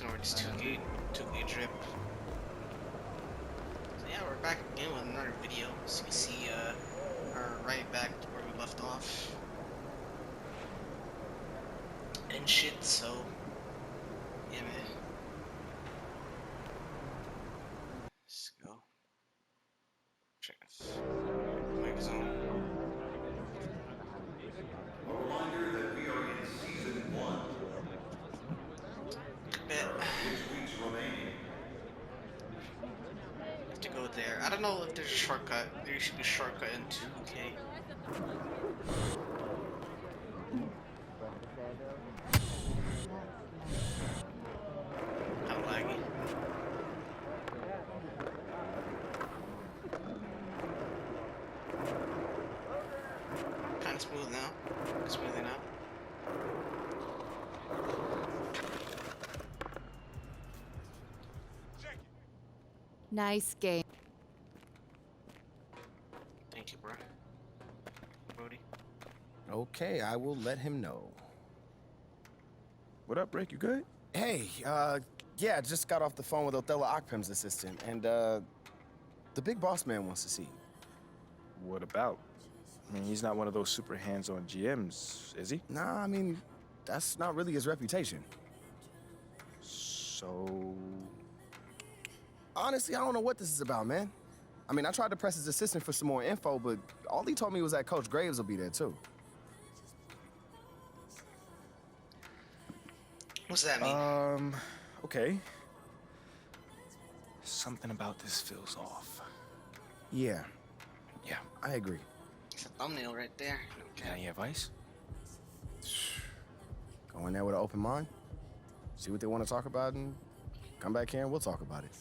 just gonna this 2K drip. So yeah, we're back again with another video. So you can see, we're right back to where we left off. And shit, so yeah, man. Let's go. Check if mic is on. A reminder that we are in season 1. There are 6 weeks remaining. Have to go there. I don't know if there's a shortcut. There should be a shortcut in 2K. Kinda laggy. Kinda smooth now. Smoothing out. Nice game. Thank you, bro. Brody. Okay, I will let him know. What up, Rick? You good? Hey, yeah, just got off the phone with Othello Akpem's assistant, and, the big boss man wants to see you. What about? I mean, he's not one of those super hands-on GMs, is he? Nah, I mean, that's not really his reputation. So... Honestly, I don't know what this is about, man. I mean, I tried to press his assistant for some more info, but all he told me was that Coach Graves will be there, too. What's that mean? Okay. Something about this feels off. Yeah. Yeah. I agree. It's a thumbnail right there. Got any advice? Go in there with an open mind, see what they want to talk about, and come back here and we'll talk about it.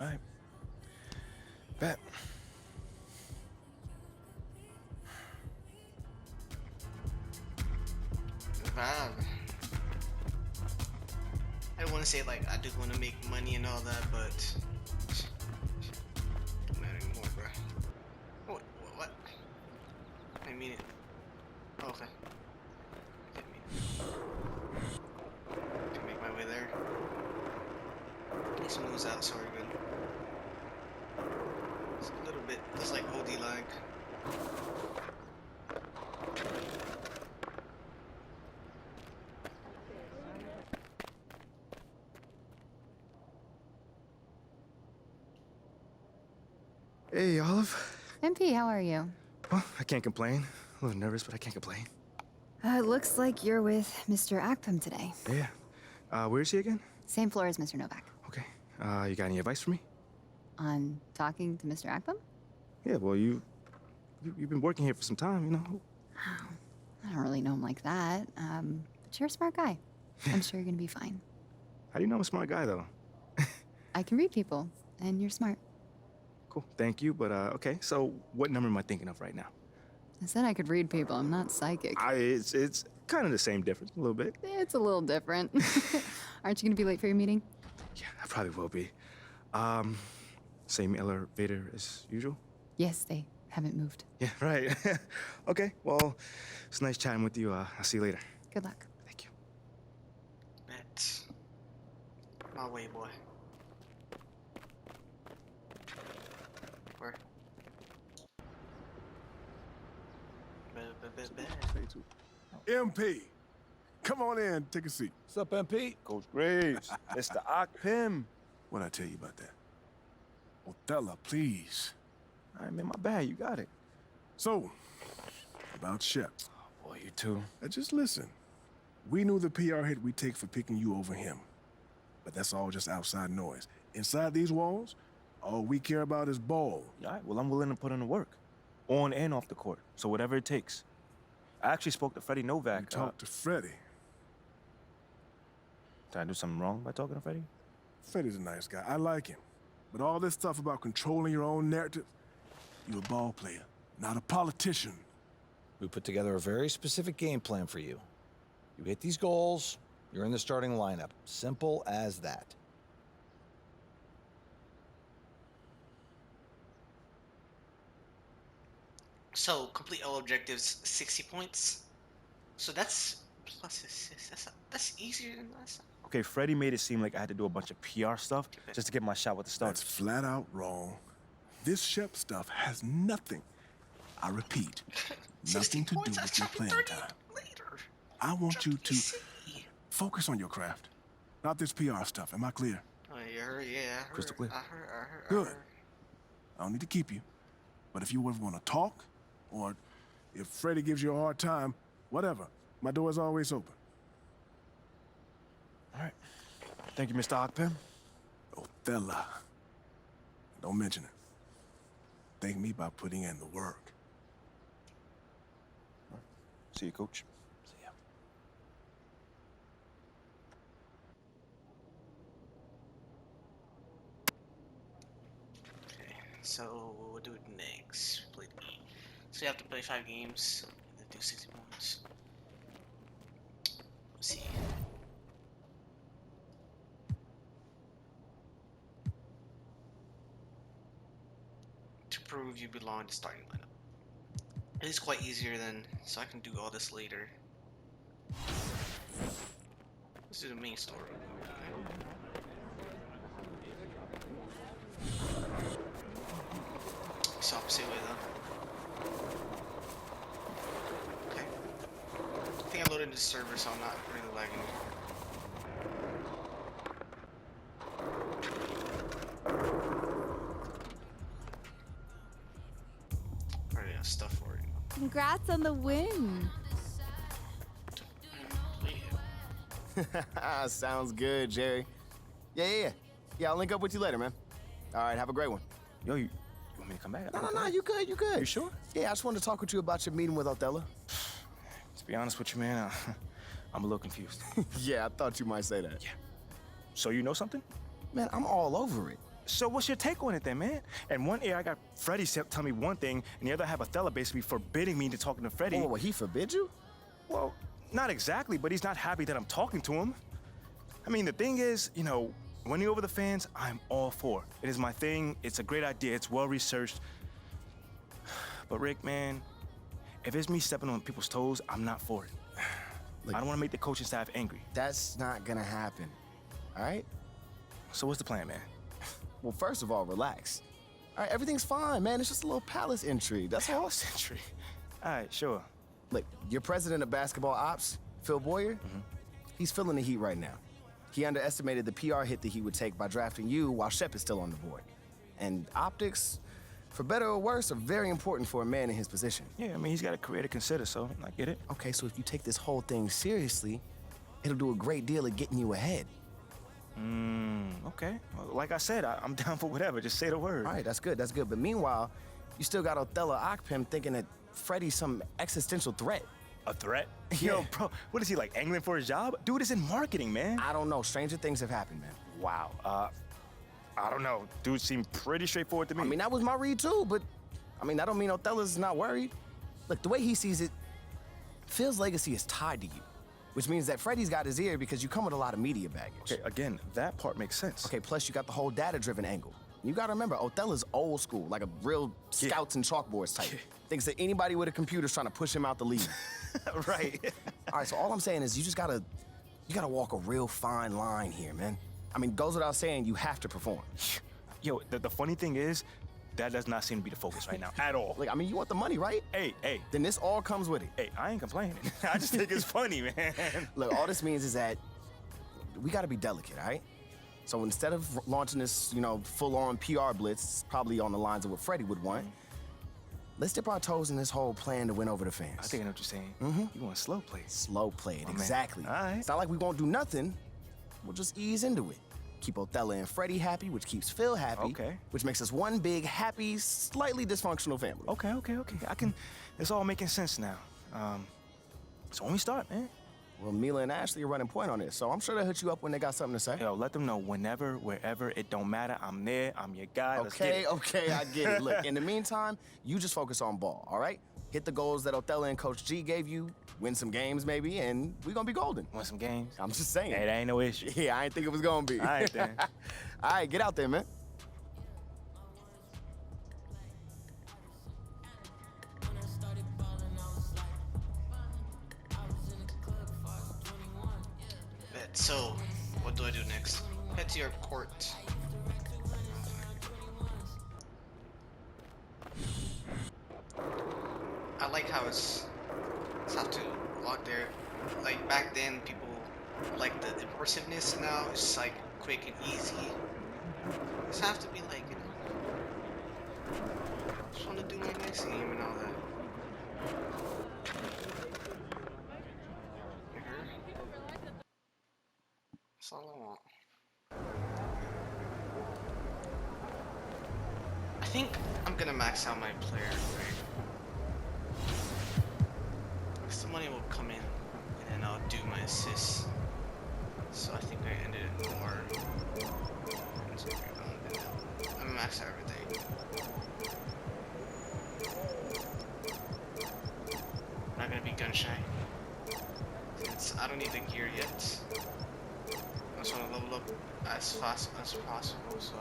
All right. Bet. Vibe. I don't want to say like I do want to make money and all that, but not anymore, bro. What? I didn't mean it. Oh, okay. I didn't mean it. Can make my way there. At least moves out, so we're good. It's a little bit. It's like OD lag. Hey, Olive. MP, how are you? Well, I can't complain. A little nervous, but I can't complain. Looks like you're with Mr. Akpem today. Yeah. Where is he again? Same floor as Mr. Novak. Okay. You got any advice for me? On talking to Mr. Akpem? Yeah, well, you've been working here for some time, you know. Oh, I don't really know him like that. But you're a smart guy. I'm sure you're gonna be fine. How do you know I'm a smart guy, though? I can read people, and you're smart. Cool, thank you, but, okay, so what number am I thinking of right now? I said I could read people. I'm not psychic. It's kind of the same difference, a little bit. It's a little different. Aren't you gonna be late for your meeting? Yeah, I probably will be. Same elevator as usual? Yes, they haven't moved. Yeah, right. Okay, well, it's nice chatting with you. I'll see you later. Good luck. Thank you. Bet. My way, boy. Where? Bet. MP, come on in, take a seat. What's up, MP? Coach Graves, Mr. Akpem. What'd I tell you about that? Othello, please. All right, man, my bad. You got it. So, about Shep. Oh, boy, you too. Just listen. We knew the PR hit we'd take for picking you over him. But that's all just outside noise. Inside these walls, all we care about is ball. All right, well, I'm willing to put in the work. On and off the court. So whatever it takes. I actually spoke to Freddie Novak. You talked to Freddie. Did I do something wrong by talking to Freddie? Freddie's a nice guy. I like him. But all this stuff about controlling your own narrative, you're a ball player, not a politician. We put together a very specific game plan for you. You hit these goals, you're in the starting lineup. Simple as that. So, complete all objectives, 60 points. So that's plus assists. That's easier than last time. Okay, Freddie made it seem like I had to do a bunch of PR stuff just to get my shot with the That's Stars. flat out wrong. This Shep stuff has nothing, I repeat, 60 nothing to do points, with your dropping playing 30 time. later. I want you to PC. focus on your craft, not this PR stuff. Am I clear? Oh, you heard? Yeah, I heard. Crystal clear. I heard. Good. I don't need to keep you. But if you ever want to talk, or if Freddie gives you a hard time, whatever, my door is always open. All right. Thank you, Mr. Ockpem. Othello. Don't mention it. Thank me by putting in the work. See you, Coach. See ya. Okay, so we'll do it next. Play the game. So you have to play 5 games and do 60 points. Let's see. To prove you belong in the starting lineup. It is quite easier than, so I can do all this later. Let's do the main story. It's opposite way though. Okay. I think I loaded the server, so I'm not really lagging. Already have stuff for it. Congrats on the win. Sounds good, Jerry. Yeah. Yeah, I'll link up with you later, man. All right, have a great one. Yo, you want me to come back? No, you good, you good. You sure? Yeah, I just wanted to talk with you about your meeting with Othello. To be honest with you, man, I'm a little confused. Yeah, I thought you might say that. Yeah. So you know something? Man, I'm all over it. So what's your take on it then, man? And one ear I got Freddie tell me one thing, and the other I have Othello basically forbidding me to talking to Freddie. Oh, well, he forbid you? Well, not exactly, but he's not happy that I'm talking to him. I mean, the thing is, you know, winning over the fans, I'm all for. It is my thing. It's a great idea. It's well researched. But Rick, man, if it's me stepping on people's toes, I'm not for it. Look, I don't want to make the coaching staff angry. that's not gonna happen, all right? So what's the plan, man? Well, first of all, relax. All right, everything's fine, man. It's just a little palace intrigue. That's all. Palace entry. All right, sure. Look, your president of basketball ops, Phil Boyer, he's feeling the heat right now. He underestimated the PR hit that he would take by drafting you while Shep is still on the board. And optics, for better or worse, are very important for a man in his position. Yeah, I mean, he's got a career to consider, so I get it. Okay, so if you take this whole thing seriously, it'll do a great deal of getting you ahead. Okay. Well, like I said, I'm down for whatever. Just say the word. All right, that's good, that's good. But meanwhile, you still got Othello Ockpem thinking that Freddie's some existential threat. A threat? Yeah. Yo, bro, what is he, like, angling for his job? Dude is in marketing, man. I don't know, stranger things have happened, man. Wow. I don't know. Dude seemed pretty straightforward to me. I mean, that was my read too, but I mean, that don't mean Othello's not worried. Look, the way he sees it, Phil's legacy is tied to you, which means that Freddie's got his ear because you come with a lot of media baggage. Okay, again, that part makes sense. Okay, plus you got the whole data-driven angle. You gotta remember, Othello's old school, like a real Yeah. scouts and chalkboards type. Thinks that anybody with a computer's trying to push him out the league. Right. All right, so all I'm saying is you gotta walk a real fine line here, man. I mean, goes without saying, you have to perform. Yo, the funny thing is, that does not seem to be the focus right now at all. Like, I mean, you want the money, right? Hey, Then this all comes with it. I ain't complaining. I just think it's funny, man. Look, all this means is that we gotta be delicate, all right? So instead of launching this, full-on PR blitz, probably on the lines of what Freddie would want, let's dip our toes in this whole plan to win over the fans. I think I know what you're saying. You want slow plays. Slow play it, man. exactly. All right. It's not like we won't do nothing. We'll just ease into it. Keep Othello and Freddie happy, which keeps Phil happy. Okay. Which makes us one big, happy, slightly dysfunctional family. Okay. It's all making sense now. So when we start, man. Well, Mila and Ashley are running point on this, so I'm sure they'll hit you up when they got something to say. Yo, let them know whenever, wherever, it don't matter. I'm there. I'm your guy. Let's get it. Okay, I get it. Look, in the meantime, you just focus on ball, all right? Hit the goals that Othello and Coach G gave you, win some games maybe, and we're gonna be golden. Want some games? I'm just saying. Hey, that ain't no issue. Yeah, I ain't think it was gonna be. All right, then. All right, get out there, man. court. I like how it's have to log there. Like back then, people like the immersiveness. Now it's just like quick and easy. Just have to be like, you know, just want to do my next game and all that. That's all I want. I think I'm gonna max out my player, right? Some money will come in, and then I'll do my assists. So I think I ended it more. I'm gonna max out everything. I'm not gonna be gun shy, since I don't need the gear yet. I just want to level up as fast as possible, so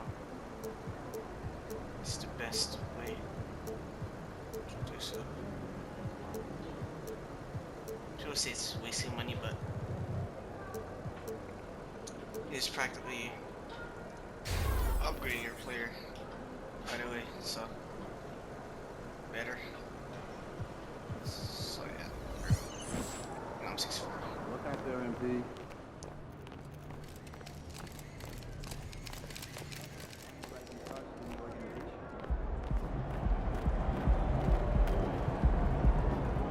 it's the best way to do so. People say it's wasting money, but it's practically upgrading your player right away, so better. So yeah, now I'm 6'4". Look out there, MP.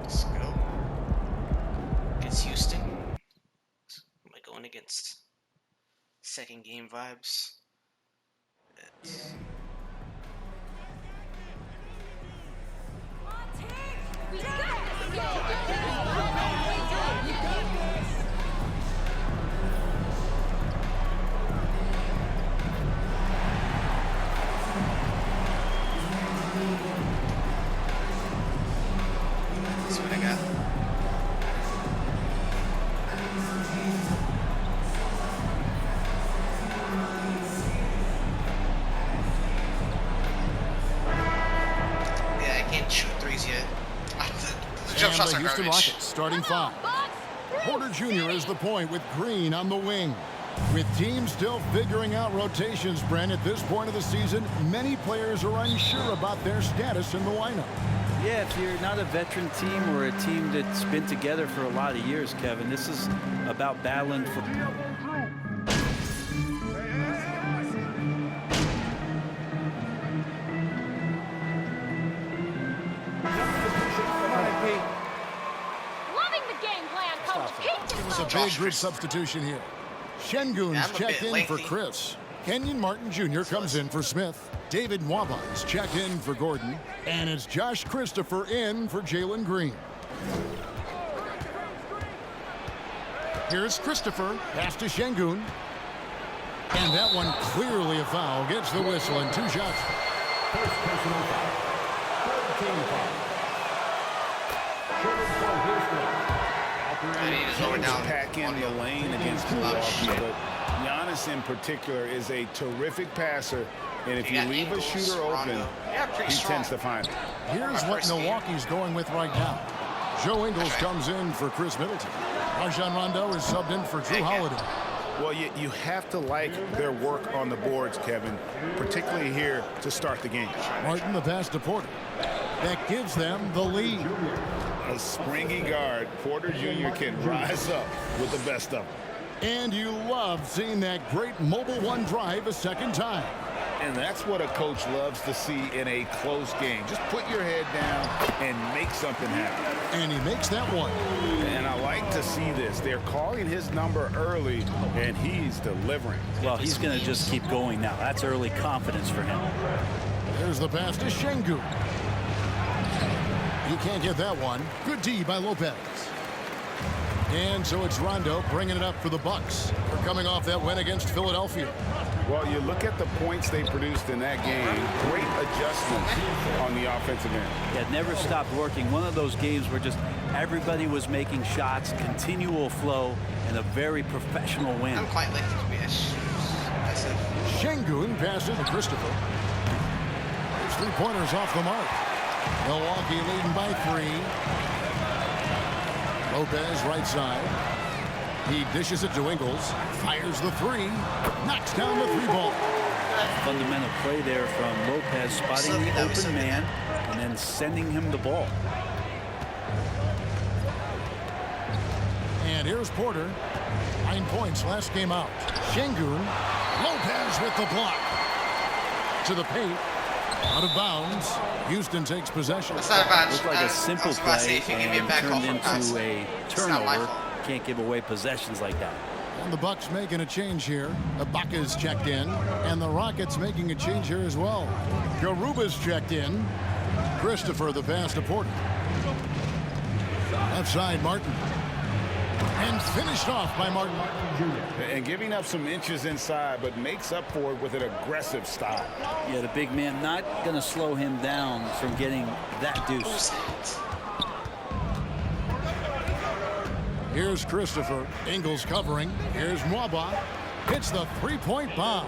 Let's go. Against Houston. Who am I going against? Second game vibes. It's... See what I got. Yeah, I can't shoot threes yet. The jump shots the are Houston garbage. Rockets starting five. Porter Jr. is the point with Green on the wing. With teams still figuring out rotations, Brent, at this point of the season, many players are unsure about their status in the lineup. Yeah, if you're not a veteran team or a team that's been together for a lot of years, Kevin, this is about battling for... Loving the game plan, Coach. Keep It's a big group substitution here. Shengun's Yeah, I'm a checked bit in for lengthy. Chris. Kenyon Martin Jr. comes in for Smith. David Nwaba is checked in for Gordon. And it's Josh Christopher in for Jalen Green. Here's Christopher. Pass to Shengun. And that one clearly a foul. Gets the whistle and 2 shots. First personal foul. Third team foul. I need to lower down. Pack in the lane against Milwaukee, but Giannis in particular is a terrific passer, and if you leave a shooter open, he tends to find it. Here's what Milwaukee's going with right now. Joe Ingles comes in for Chris Middleton. Rajon Rondo is subbed in for Drew Holiday. Well, you have to like their work on the boards, Kevin, particularly here to start the game. Martin the pass to Porter. That gives them the lead. A springy guard, Porter Jr. can rise up with the best of them. And you love seeing that great mobile one drive a second time. And that's what a coach loves to see in a close game. Just put your head down and make something happen. And he makes that one. And I like to see this. They're calling his number early, and he's delivering. Well, he's going to just keep going now. That's early confidence for him. There's the pass to Şengün. He can't get that one. Good D by Lopez. And so it's Rondo bringing it up for the Bucks. They're coming off that win against Philadelphia. Well, you look at the points they produced in that game. Great adjustments on the offensive end. Yeah, never stopped working. One of those games where just everybody was making shots, continual flow, and a very professional win. I'm quite lucky to be aggressive. Şengün passes to Christopher. There's 3-pointers off the mark. Milwaukee leading by 3. Lopez right side. He dishes it to Ingles, fires the three, knocks down the three ball. Fundamental play there from Lopez, spotting the open man and then sending him the ball. And here's Porter. 9 points last game out. Şengün, Lopez with the block. To the paint. Out of bounds. Houston takes possession. That's not bad. Looked like a simple play and turned into a turnover. fault. Can't give away possessions like that. And the Bucks making a change here. Ibaka's checked in. And the Rockets making a change here as well. Garuba's checked in. Christopher the pass to Porter. Left side, Martin. And finished off by Martin Jr. And giving up some inches inside, but makes up for it with an aggressive stop. Yeah, the big man not going to slow him down from getting that deuce. Here's Christopher. Ingles covering. Here's Mwaba. Hits the three-point bomb.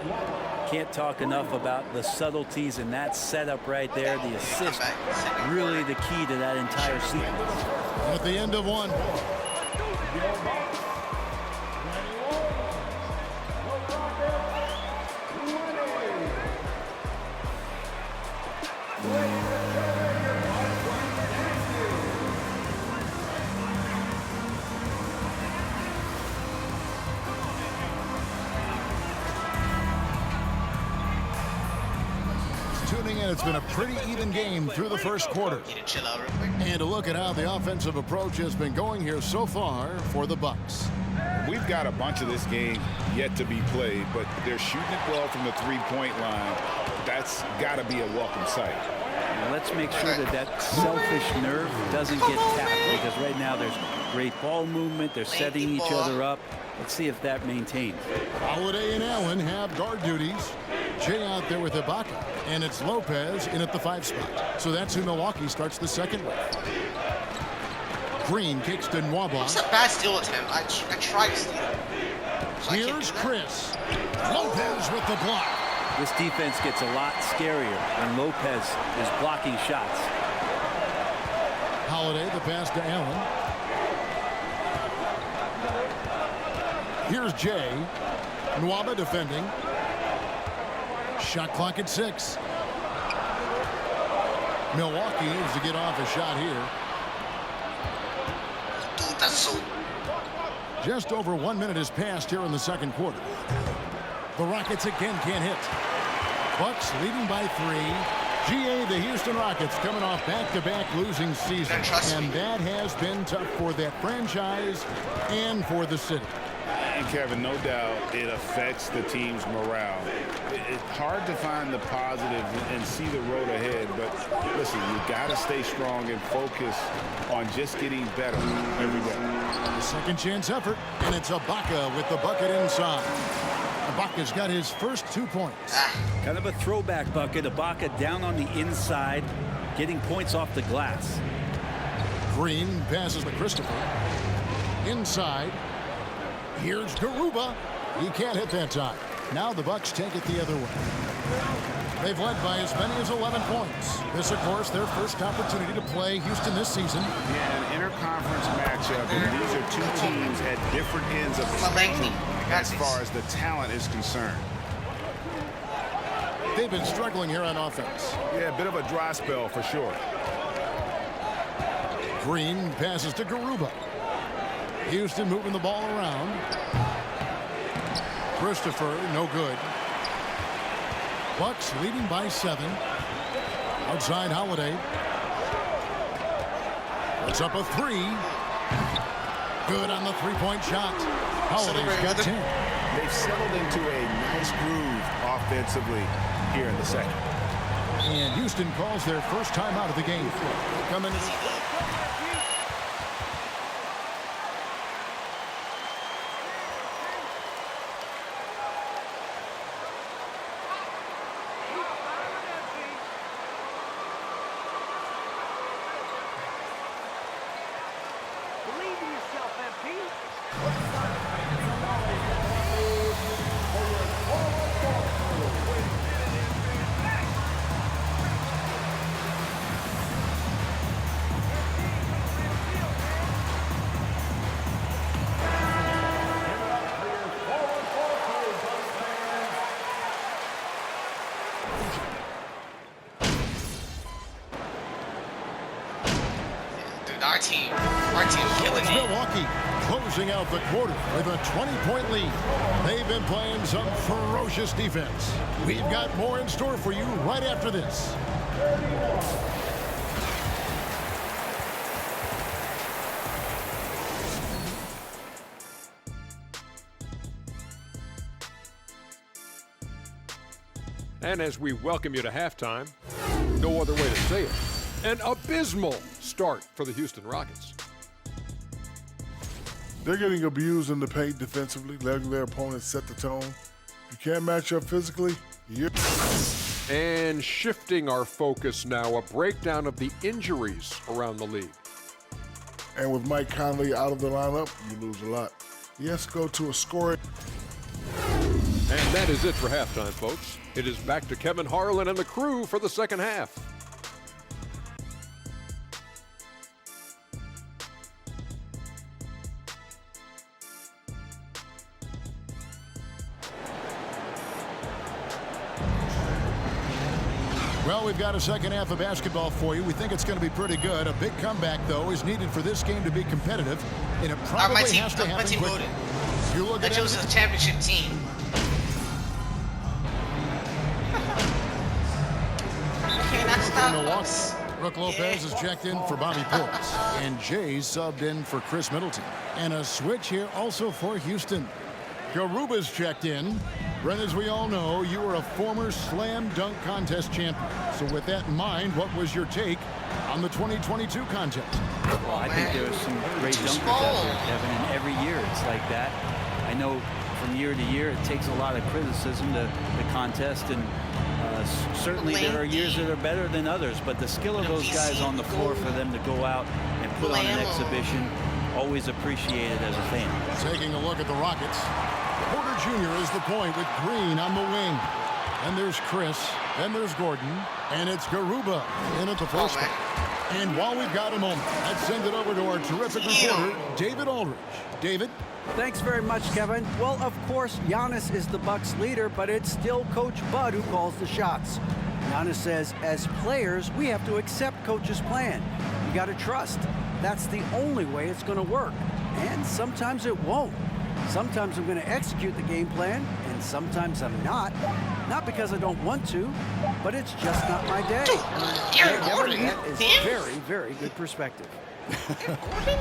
Can't talk enough about the subtleties in that setup right there. The assist, really the key to that entire sequence. At the end of one. Tuning in, it's been a pretty even game through the first quarter. Chill out real quick. And to look at how the offensive approach has been going here so far for the Bucks. We've got a bunch of this game yet to be played, but they're shooting it well from the three-point line. That's got to be a welcome sight. Now let's make sure that that selfish nerve doesn't get tapped, because right now there's great ball movement. They're setting each other up. Let's see if that maintains. Holiday and Allen have guard duties. Jay out there with Ibaka, and it's Lopez in at the 5 spot. So that's who Milwaukee starts the second with. Green kicks to Nwaba. It's a bad steal attempt. I tried to steal. So here's Chris. Lopez with the block. This defense gets a lot scarier when Lopez is blocking shots. Holiday, the pass to Allen. Here's Jay. Nwaba defending. Shot clock at 6. Milwaukee needs to get off a shot here. Dude, that's so... Just over 1 minute has passed here in the second quarter. The Rockets again can't hit. Bucks leading by 3. GA, the Houston Rockets coming off back-to-back losing seasons. And that has been tough for that franchise and for the city. And Kevin, no doubt it affects the team's morale. It's hard to find the positives and see the road ahead, but listen, you got to stay strong and focus on just getting better every day. The second chance effort, and it's Ibaka with the bucket inside. Ibaka's got his first 2 points. Kind of a throwback bucket. Ibaka down on the inside, getting points off the glass. Green passes to Christopher. Inside. Here's Garuba. He can't hit that time. Now the Bucks take it the other way. They've led by as many as 11 points. This, of course, their first opportunity to play Houston this season. Yeah, an interconference matchup, and these are two teams at different ends of the spectrum as far as the talent is concerned. They've been struggling here on offense. Yeah, a bit of a dry spell for sure. Green passes to Garuba. Houston moving the ball around. Christopher, no good. Bucks leading by 7. Outside Holiday. It's up a 3. Good on the three-point shot. Holiday's got 10. They've settled into a nice groove offensively here in the second. And Houston calls their first time out of the game. Coming in. Our team killing It's it. Milwaukee closing out the quarter with a 20-point lead. They've been playing some ferocious defense. We've got more in store for you right after this. And as we welcome you to halftime, no other way to say it, an abysmal start for the Houston Rockets. They're getting abused in the paint defensively, letting their opponents set the tone. If you can't match up physically, you're... And shifting our focus now, a breakdown of the injuries around the league. And with Mike Conley out of the lineup, you lose a lot. He has to go to a scoring. And that is it for halftime, folks. It is back to Kevin Harlan and the crew for the second half. Well, we've got a second half of basketball for you. We think it's going to be pretty good. A big comeback, though, is needed for this game to be competitive, and it probably has to happen quickly. If you look at it was a championship team. Brooke Lopez is checked in for Bobby Portis, and Jay subbed in for Chris Middleton. And a switch here also for Houston. Garuba's checked in. Brent, as we all know, you were a former slam dunk contest champion. So with that in mind, what was your take on the 2022 contest? Well, I think there are some great dunkers out there, Kevin, and every year it's like that. I know from year to year it takes a lot of criticism, the contest, and certainly there are years that are better than others, but the skill of those guys on the floor for them to go out and put on an exhibition, always appreciated as a fan. Taking a look at the Rockets. Porter Jr. is the point with Green on the wing. And there's Chris, then there's Gordon, and it's Garuba in at the first one. And while we've got a moment, let's send it over to our terrific reporter, David Aldridge. David? Thanks very much, Kevin. Well, of course, Giannis is the Bucks leader, but it's still Coach Bud who calls the shots. Giannis says, as players, we have to accept Coach's plan. You got to trust. That's the only way it's going to work. And sometimes it won't. Sometimes I'm going to execute the game plan, and sometimes I'm not. Not because I don't want to, but it's just not my day. Kevin, that is very, very good perspective.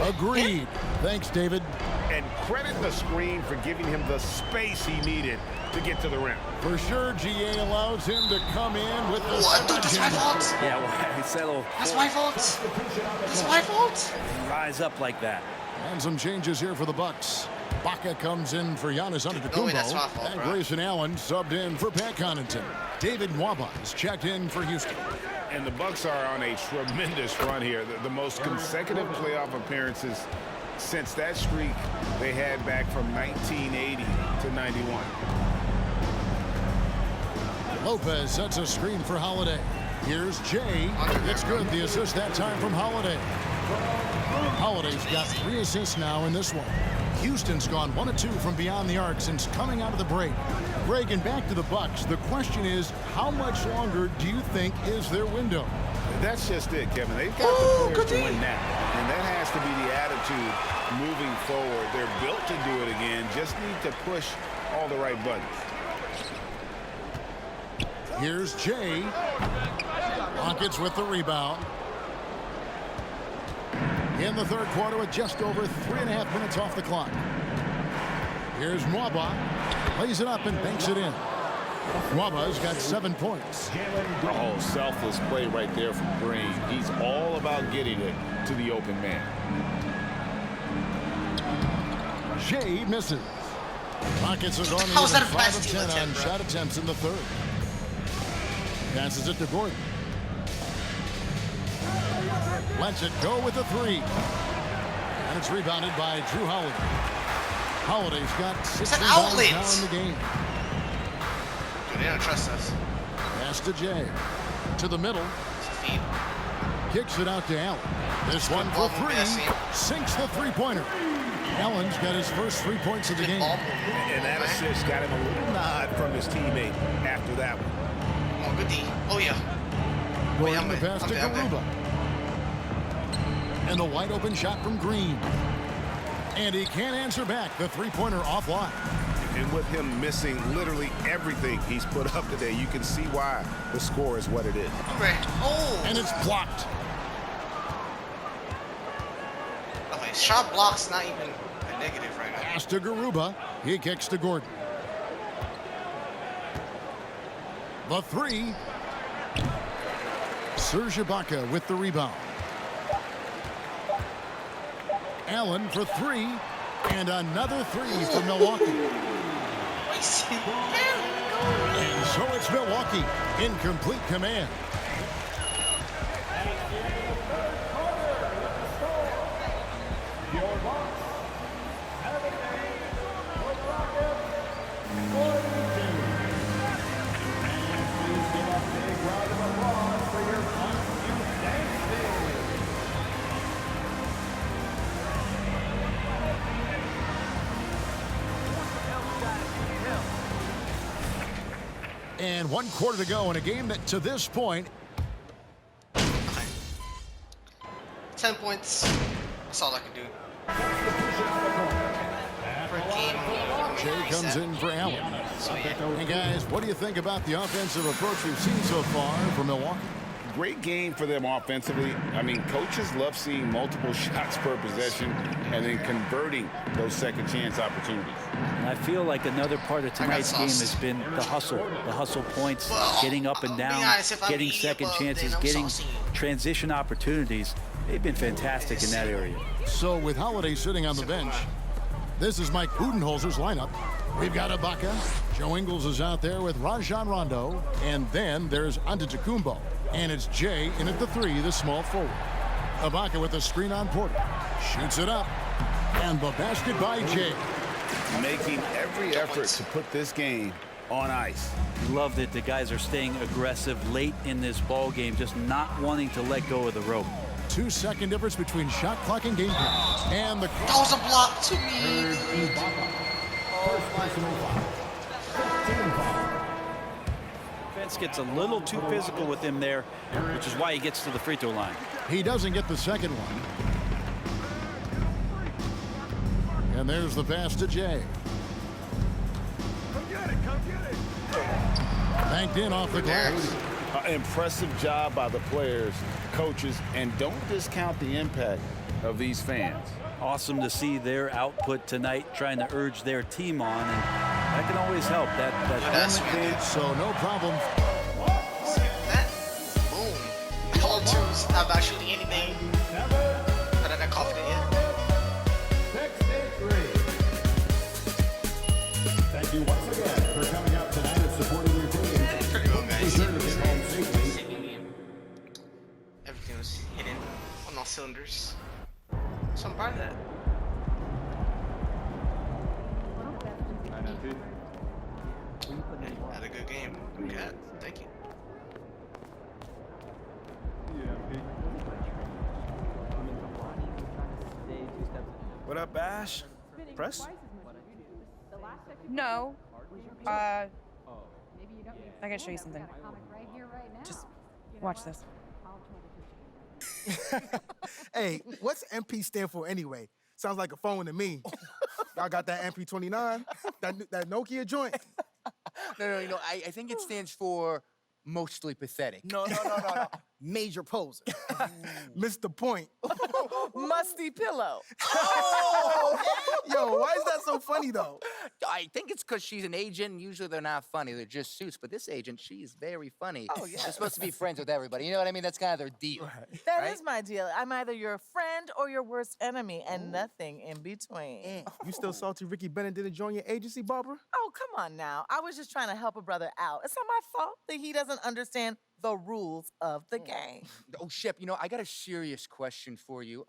Agreed. Thanks, David. And credit the screen for giving him the space he needed to get to the rim. For sure, GA allows him to come in with the... That's my fault. Yeah, well, he settled. That's my fault. That's my fault. Rise up like that. And some changes here for the Bucks. Baca comes in for Giannis Antetokounmpo, and Grayson Allen subbed in for Pat Connaughton. David Nwaba is checked in for Houston. And the Bucks are on a tremendous run here. The most consecutive playoff appearances since that streak they had back from 1980 to 91. Lopez sets a screen for Holiday. Here's Jay. It's good. The assist that time from Holiday. Holiday's got 3 assists now in this one. Houston's gone 1 of 2 from beyond the arc since coming out of the break. Greg, and back to the Bucks. The question is, how much longer do you think is their window? That's just it, Kevin. They've got the players to win now, and that has to be the attitude moving forward. They're built to do it again. Just need to push all the right buttons. Here's Jay. Rockets with the rebound. In the third quarter with just over 3.5 minutes off the clock. Here's Nwaba. Lays it up and banks it in. Nwaba's got 7 points. Oh, selfless play right there from Green. He's all about getting it to the open man. Jay misses. Rockets are going to even 5 of 10 on shot attempts in the third. Passes it to Gordon. Lets it go with a 3. And it's rebounded by Drew Holiday. Holiday's got 6 rebounds now in the game. They don't trust us. Pass to Jay. To the middle. Kicks it out to Allen. This one for 3. Sinks the three-pointer. Allen's got his first 3 points of the game. And that assist got him a little nod from his teammate after that one. Oh, good D. Oh, yeah. Going the pass to Garuba. And the wide open shot from Green. And he can't answer back. The three-pointer offline. And with him missing literally everything he's put up today, you can see why the score is what it is. Oh! And it's blocked. Okay, shot block's not even a negative right now. Pass to Garuba. He kicks to Gordon. The three. Serge Ibaka with the rebound. Allen for three. And another three for Milwaukee. And so it's Milwaukee in complete command. And 1 quarter to go in a game that, to this point, 10 points. That's all I can do. For a game, Jay comes in for Allen. Hey guys, what do you think about the offensive approach we've seen so far from Milwaukee? Great game for them offensively. I mean, coaches love seeing multiple shots per possession and then converting those second chance opportunities. And I feel like another part of tonight's game has been the hustle points, getting up and down, getting second chances, getting transition opportunities. They've been fantastic in that area. So with Holiday sitting on the bench, this is Mike Budenholzer's lineup. We've got Ibaka. Joe Ingles is out there with Rajon Rondo. And then there's Antetokounmpo. And it's Jay in at the three, the small forward. Ibaka with a screen on Porter. Shoots it up. And the basket by Jay. Making every effort to put this game on ice. Love that the guys are staying aggressive late in this ball game, just not wanting to let go of the rope. 2-second difference between shot clock and game clock. And the that was a block to me. Defense gets a little too physical with him there, which is why he gets to the free throw line. He doesn't get the second one. And there's the pass to Jay. Come get it, come get it. Banked in off the glass. Impressive job by the players, coaches, and don't discount the impact of these fans. Awesome to see their output tonight, trying to urge their team on, and that can always help. That advantage. So no problem. See that? Boom. All twos. Not about shooting anything. But I'm not confident yet. Thank you once again for coming out tonight and supporting your team. Pretty well, guys. Everything was hitting on all cylinders. So I'm proud of that. Had a good game. Yeah, thank you. What up, Ash? Press? No. I gotta show you something. Just watch this. Hey, what's MP stand for anyway? Sounds like a phone to me. Y'all got that MP29? That Nokia joint? No, I think it stands for mostly pathetic. No. Major poser. Missed the point. Musty pillow. Oh! Yo, why is that so funny though? I think it's because she's an agent, and usually they're not funny. They're just suits. But this agent, she's very funny. Oh, yeah. They're supposed to be friends with everybody. You know what I mean? That's kind of their deal. That is my deal. I'm either your friend or your worst enemy, and nothing in between. You still salty Ricky Bennett didn't join your agency, Barbara? Oh, come on now. I was just trying to help a brother out. It's not my fault that he doesn't understand the rules of the game. Oh, Shep, I got a serious question for you.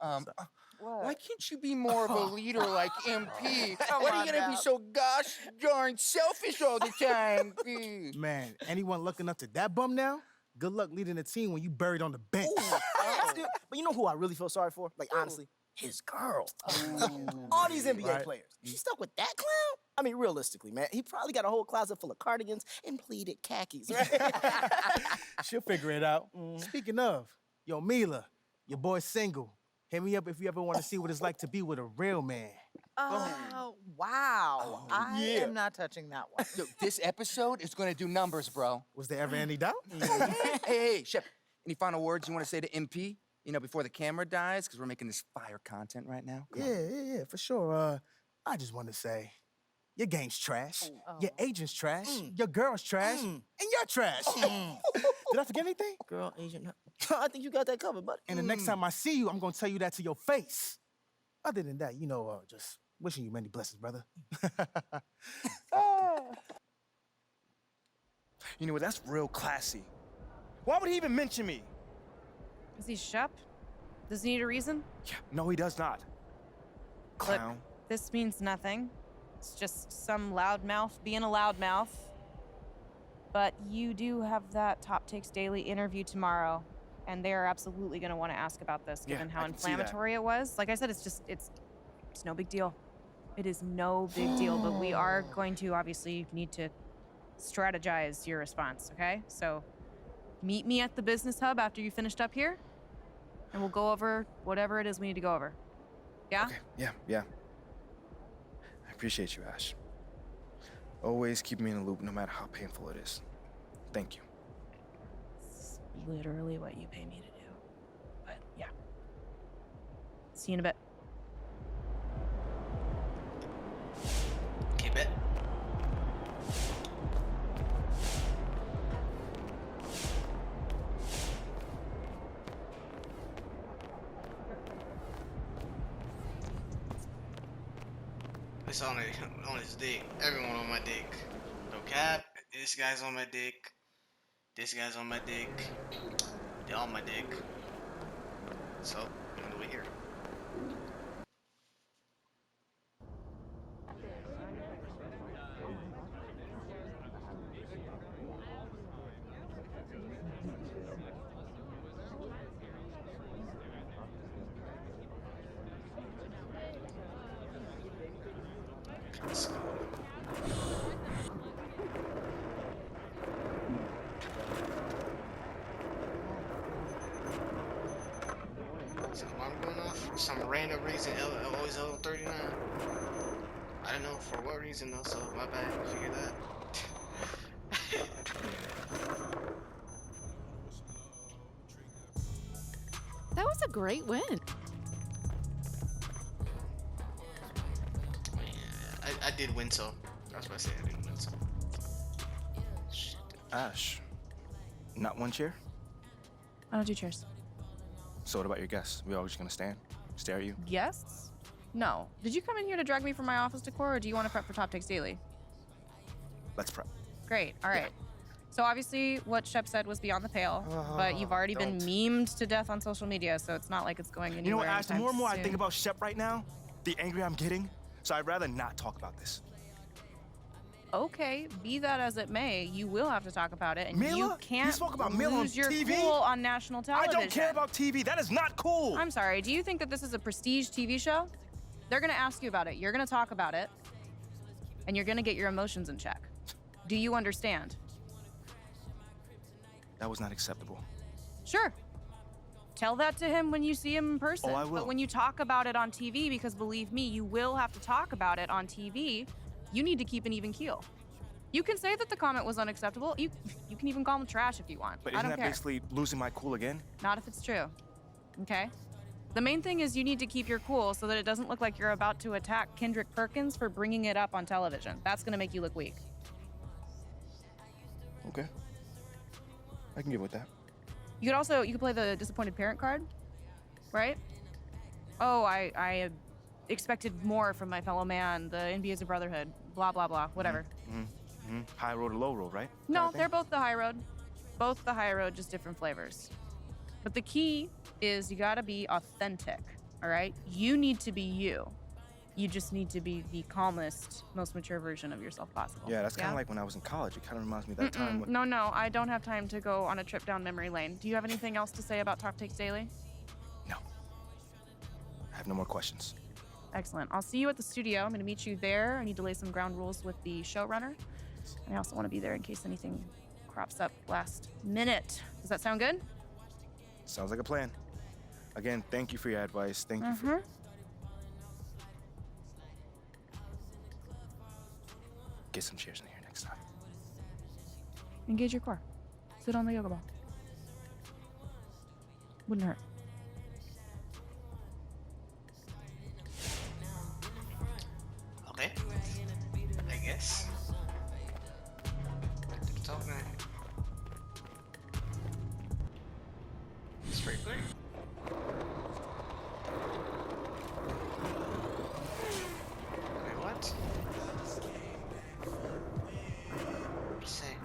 Why can't you be more of a leader like MP? Why are you gonna be so gosh darn selfish all the time? Man, anyone looking up to that bum now? Good luck leading a team when you buried on the bench. But you know who I really feel sorry for? Like, honestly, his girl. All these NBA players. She stuck with that clown? I mean, realistically, man, he probably got a whole closet full of cardigans and pleated khakis, right? She'll figure it out. Speaking of, yo, Mila, your boy's single. Hit me up if you ever want to see what it's like to be with a real man. Oh, wow. I am not touching that one. Yo, this episode is going to do numbers, bro. Was there ever any doubt? Hey, Shep, any final words you want to say to MP? You know, before the camera dies, because we're making this fire content right now. Come on. Yeah, for sure. I just want to say, your game's trash, your agent's trash, your girl's trash, and you're trash. Did I forget anything? Girl, agent. I think you got that covered, buddy. And the next time I see you, I'm gonna tell you that to your face. Other than that, just wishing you many blessings, brother. You know what? That's real classy. Why would he even mention me? Is he Shep? Does he need a reason? Yeah, no, he does not. Clown. Look, this means nothing. It's just some loudmouth being a loudmouth. But you do have that Top Takes Daily interview tomorrow, and they are absolutely going to want to ask about this, given how inflammatory it was. Like I said, it's no big deal. It is no big deal, but we are going to obviously need to strategize your response, okay? So meet me at the business hub after you finished up here, and we'll go over whatever it is we need to go over. Yeah? Okay, yeah. I appreciate you, Ash. Always keep me in the loop, no matter how painful it is. Thank you. It's literally what you pay me to do. But yeah. See you in a bit. Okay, bet. It's on his dick. Everyone on my dick. No cap. This guy's on my dick. This guy's on my dick. They're on my dick. So, I'm gonna do it here. Let's go. So I'm going off for some random reason. Always L39. I don't know for what reason though. So my bad. Figure that. That was a great win. I did win, so that's why I say I didn't win. So. Shit. Ash, not one chair? I don't do chairs. So what about your guests? We all just gonna stare at you? Guests? No. Did you come in here to drag me from my office decor, or do you want to prep for Top Takes Daily? Let's prep. Great. All right. So obviously what Shep said was beyond the pale, but you've already been memed to death on social media, so it's not like it's going anywhere. You know what, Ash, the more and more I soon. think about Shep right now, the angrier I'm getting, so I'd rather not talk about this. Okay, be that as it may, you will have to talk about it, and Mila? you can't You spoke about Mila on lose your TV? cool on national television. I don't care about TV. That is not cool. I'm sorry. Do you think that this is a prestige TV show? They're gonna ask you about it. You're gonna talk about it, and you're gonna get your emotions in check. Do you understand? That was not acceptable. Sure. Tell that to him when you see him in person. Oh, I will. But when you talk about it on TV, because believe me, you will have to talk about it on TV, you need to keep an even keel. You can say that the comment was unacceptable. You can even call him trash if you want. But I isn't don't that care. basically losing my cool again? Not if it's true. Okay? The main thing is you need to keep your cool so that it doesn't look like you're about to attack Kendrick Perkins for bringing it up on television. That's gonna make you look weak. Okay. I can get with that. You could play the disappointed parent card, right? Oh, I expected more from my fellow man. The NBA is a brotherhood. Blah, blah, blah. Whatever. High road or low road, right? No, they're both the high road. Both the high road, just different flavors. But the key is you gotta be authentic, all right? You need to be you. You just need to be the calmest, most mature version of yourself possible. Yeah, that's kind of like when I was in college. It kind of reminds me of that time when... No, I don't have time to go on a trip down memory lane. Do you have anything else to say about Top Takes Daily? No. I have no more questions. Excellent. I'll see you at the studio. I'm gonna meet you there. I need to lay some ground rules with the showrunner. And I also want to be there in case anything crops up last minute. Does that sound good? Sounds like a plan. Again, thank you for your advice. Thank you for... Get some chairs in here next time. Engage your core. Sit on the yoga ball. Wouldn't hurt. Okay. I guess. Talk, man. Straight clear. Wait, what? What'd you say?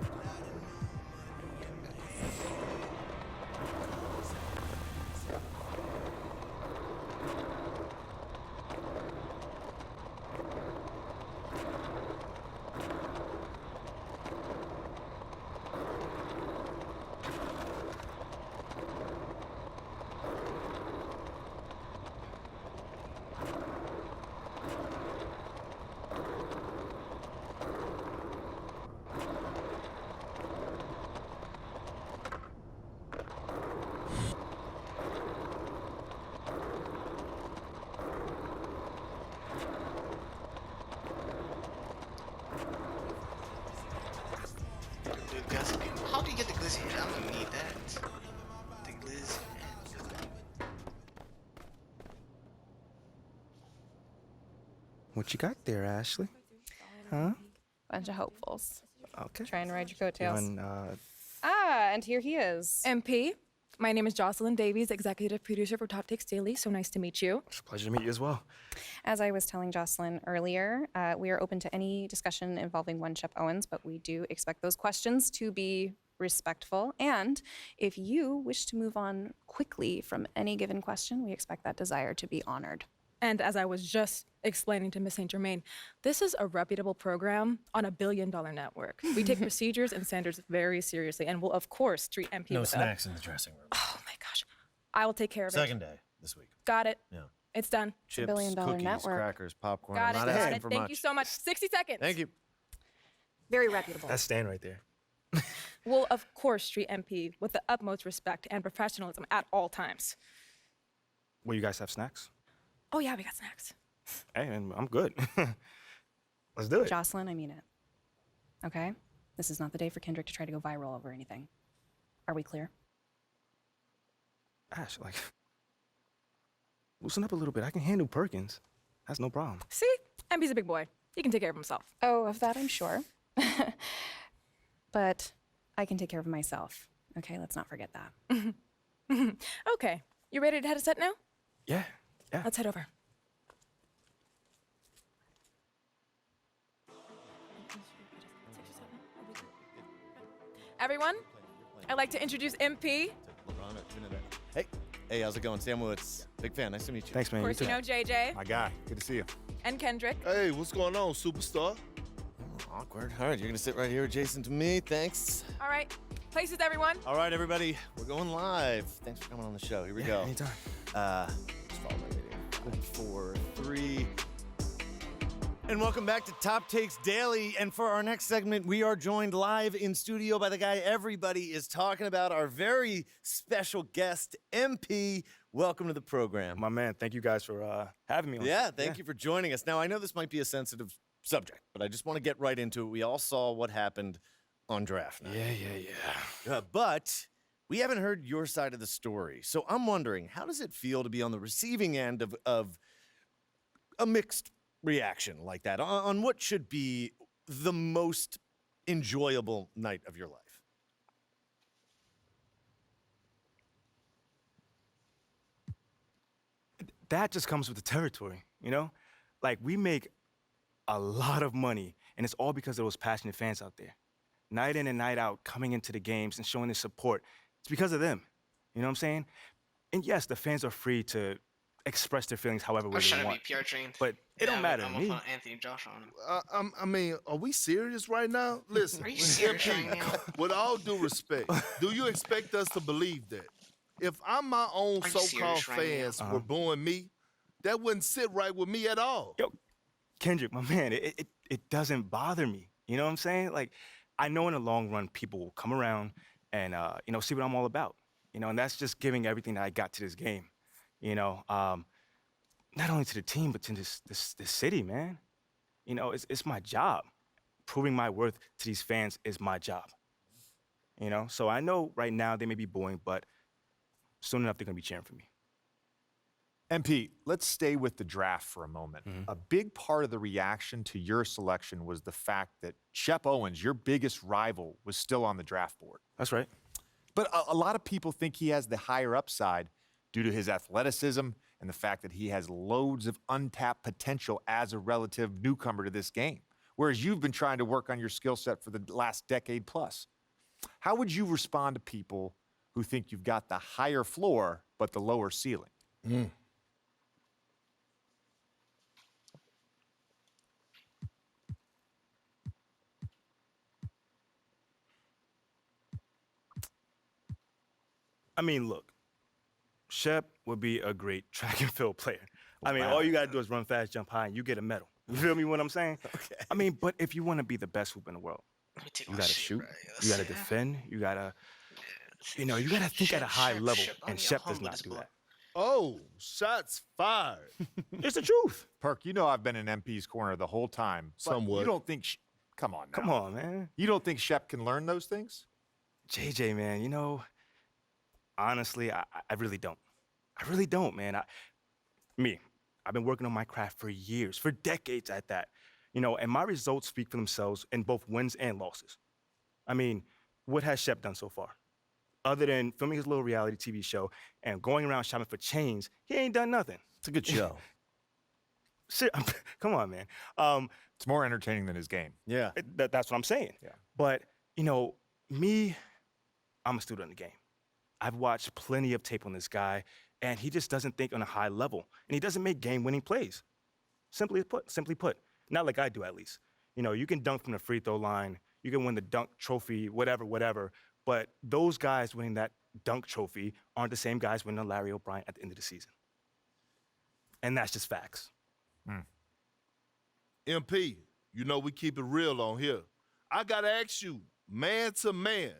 How do you get the glizzy? I'm gonna need that. The glizzy. What you got there, Ashley? Huh? Bunch of hopefuls. Okay. Trying to ride your coattails. Feeling, And here he is. MP, my name is Jocelyn Davies, executive producer for Top Takes Daily. So nice to meet you. It's a pleasure to meet you as well. As I was telling Jocelyn earlier, we are open to any discussion involving one Shep Owens, but we do expect those questions to be respectful. And if you wish to move on quickly from any given question, we expect that desire to be honored. And as I was just explaining to Miss St. Germain, this is a reputable program on $1 billion network. We take procedures and standards very seriously and will, of course, treat MP No with snacks in the dressing room. Oh my gosh. I will take care of it. Second day this week. Got it. Yeah. It's done. Chips, billion-dollar cookies, network. crackers, popcorn. Got I'm it. not Got asking it. for Thank much. you so much. 60 seconds. Thank you. Very reputable. That's Stan right there. Will, of course, treat MP with the utmost respect and professionalism at all times. Will you guys have snacks? Oh, yeah, we got snacks. Hey, and I'm good. Let's do it. Jocelyn, I mean it. Okay? This is not the day for Kendrick to try to go viral over anything. Are we clear? Ash, like, loosen up a little bit. I can handle Perkins. That's no problem. See? MP's a big boy. He can take care of himself. Oh, of that I'm sure. But I can take care of myself. Okay, let's not forget that. Okay. You ready to head a set now? Yeah. Let's head over. Everyone, I'd like to introduce MP. Hey, how's it going? Sam Woods. Big fan. Nice to meet you. Thanks, man. Of course, you know JJ. My guy. Good to see you. And Kendrick. Hey, what's going on, superstar? Awkward. All right, you're going to sit right here adjacent to me. Thanks. All right. Places, everyone. All right, everybody. We're going live. Thanks for coming on the show. Here we go. Anytime. Just follow my video. 4, 3. And welcome back to Top Takes Daily. And for our next segment, we are joined live in studio by the guy everybody is talking about, our very special guest, MP. Welcome to the program. My man, thank you guys for having me on. Yeah, thank you for joining us. Now, I know this might be a sensitive subject, but I just want to get right into it. We all saw what happened on draft night. Yeah. But we haven't heard your side of the story. So I'm wondering, how does it feel to be on the receiving end of a mixed reaction like that on what should be the most enjoyable night of your life? That just comes with the territory, you know? Like, we make a lot of money, and it's all because of those passionate fans out there. Night in and night out, coming into the games and showing their support. It's because of them. You know what I'm saying? And yes, the fans are free to express their feelings however way I'm they trying to want. be PR trained. But it don't matter to I'm me. up on Anthony Josh on him. I mean, are we serious right now? Listen, Are you serious MP, right now? with all due respect, do you expect us to believe that? If I'm my own Are you so-called serious right now? fans were booing me, that wouldn't sit right with me at all. Yo, Kendrick, my man, it doesn't bother me. You know what I'm saying? Like, I know in the long run, people will come around and, see what I'm all about. You know, and that's just giving everything that I got to this game. Not only to the team, but to this city, man. It's my job. Proving my worth to these fans is my job. So I know right now they may be booing, but soon enough they're gonna be cheering for me. MP, let's stay with the draft for a moment. A big part of the reaction to your selection was the fact that Shep Owens, your biggest rival, was still on the draft board. That's right. But a lot of people think he has the higher upside due to his athleticism and the fact that he has loads of untapped potential as a relative newcomer to this game, whereas you've been trying to work on your skill set for the last decade plus. How would you respond to people who think you've got the higher floor but the lower ceiling? I mean, look, Shep would be a great track and field player. I mean, all you gotta do is run fast, jump high, and you get a medal. You feel me what I'm saying? Okay. I mean, but if you want to be the best hoop in the world, you gotta shoot, you gotta defend, you gotta think at a high level, and Shep does not do that. Oh, shots fired. It's the truth. Perk, you know I've been in MP's corner the whole time. But Somewhat. You don't think... Come on now. Come on, man. You don't think Shep can learn those things? JJ, man, honestly, I really don't. I really don't, man. I've been working on my craft for years, for decades at that. And my results speak for themselves in both wins and losses. I mean, what has Shep done so far? Other than filming his little reality TV show and going around shopping for chains, he ain't done nothing. It's a good show. Come on, man. It's more entertaining than his game. Yeah. That's what I'm saying. Yeah. But, I'm a student of the game. I've watched plenty of tape on this guy, and he just doesn't think on a high level. And he doesn't make game-winning plays. Simply put. Not like I do, at least. You can dunk from the free throw line. You can win the dunk trophy, whatever. But those guys winning that dunk trophy aren't the same guys winning a Larry O'Brien at the end of the season. And that's just facts. MP, we keep it real on here. I gotta ask you, man to man,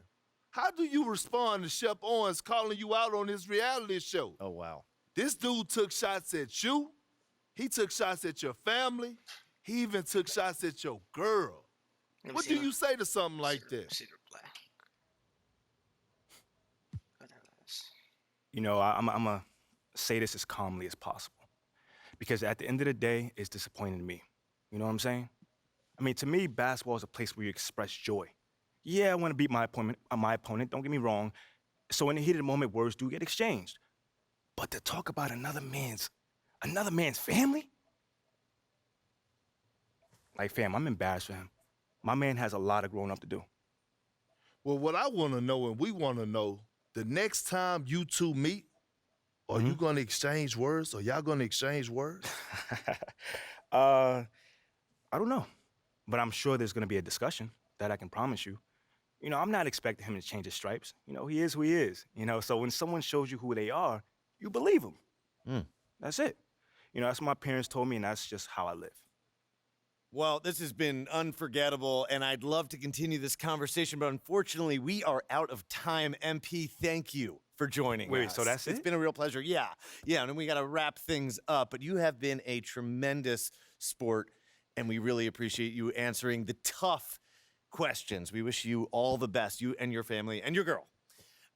how do you respond to Shep Owens calling you out on his reality show? Oh, wow. This dude took shots at you. He took shots at your family. He even took shots at your girl. What do you say to something like that? I'm going to say this as calmly as possible. Because at the end of the day, it's disappointing to me. You know what I'm saying? I mean, to me, basketball is a place where you express joy. Yeah, I want to beat my opponent, don't get me wrong. So in the heat of the moment, words do get exchanged. But to talk about another man's family? Like, fam, I'm embarrassed for him. My man has a lot of growing up to do. Well, what I want to know and we want to know, the next time you two meet, are you going to exchange words? Are y'all going to exchange words? I don't know. But I'm sure there's going to be a discussion. That I can promise you. I'm not expecting him to change his stripes. He is who he is. So when someone shows you who they are, you believe them. That's it. That's what my parents told me, and that's just how I live. Well, this has been unforgettable, and I'd love to continue this conversation, but unfortunately, we are out of time. MP, thank you for joining us. Wait, so that's it? It's been a real pleasure. Yeah, and then we got to wrap things up, but you have been a tremendous sport, and we really appreciate you answering the tough questions. We wish you all the best, you and your family and your girl.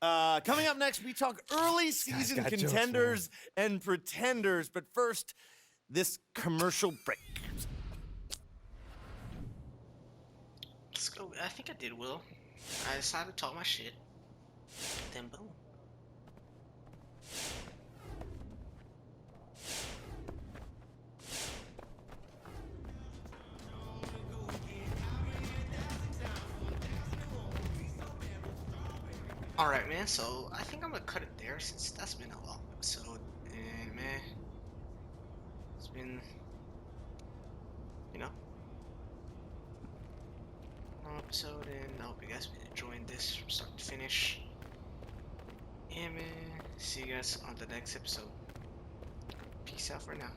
Coming up next, we talk early season contenders and pretenders, but first, this commercial break. Let's go. I think I did well. I decided to talk my shit. Then boom. Alright, man, so I think I'm gonna cut it there since that's been a long episode. And, man, it's been, long episode, and I hope you guys been enjoying this from start to finish. Yeah, man, see you guys on the next episode. Peace out for now.